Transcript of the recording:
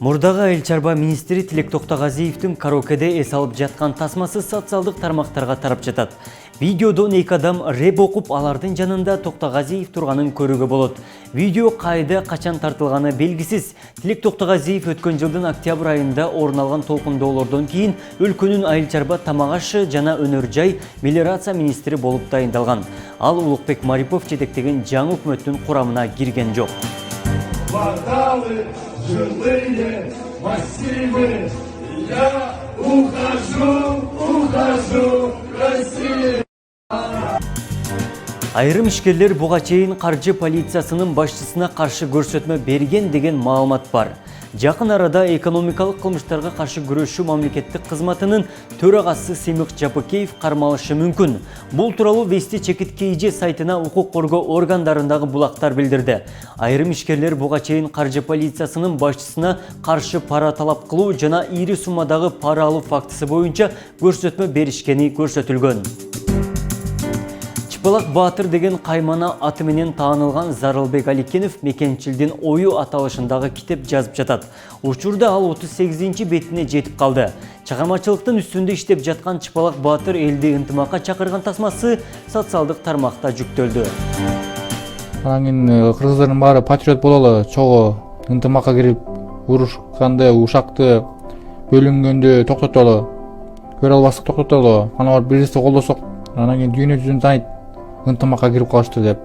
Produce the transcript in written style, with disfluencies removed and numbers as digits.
Мурдагы айыл чарба министри Тилек Токтогазиевдин караокеде эс алып жаткан тасмасы социалдык тармактарга тарап жатат. Видеодон эки адам рэп окуп, алардын жанында Токтогазиев турганын көрүүгө болот. Видео кайда качан тартылганы белгисиз. Тилек Токтогазиев өткөн жылдын октябрь айында орун алган толкундоолордон кийин өлкөнүн айыл чарба тамак ашы жана өнөр жай мелиорация министри болуп дайындалган. Ал Улукбек Марипов жетектеген жаңы өкмөттүн курамына кирген жок. Кварталы, жилые массивы, я ухожу в Россию. Айрым ишкерлер буга чейин каржы полициясынын башчысына каршы көрсөтмө берген деген маалымат бар. Жакын арада экономикалык кылмыштарга каршы күрөшүү мамлекеттик кызматынын төрагасы Семик Жапыкеев кармалышы мүмкүн. Бул тууралуу Вести Чекит KG сайтына укук коргоо органдарындагы булактар билдирди. Айрым ишкерлер буга чейин каржы полициясынын башчысына каршы пара талап кылуу жана ири суммадагы пара алуу фактысы боюнча көрсөтмө беришкени көрсөтүлгөн. Чыпалак Баатыр деген каймана аты менен таанылган Зарылбек Аликенов мекенчилдин ою аталышындагы китеп жазып жатат. Учурда ал 38 бетине жетип калды. Чыгармачылыктын үстүндө иштеп жаткан Чыпалак Баатыр элди ынтымакка чакырган тасмасы социалдык тармакта жүктөлдү. Анан кийин кыргыздардын баары патриот бололу, чогуу ынтымакка кирип урушканды, ушакты, бөлүнгөндү токтотолу, көрө албастык токтотолу, аны бирибизди колдосок, анан кийин дүйнө жүзүн таанайт, ынтымакка кирип калышты деп.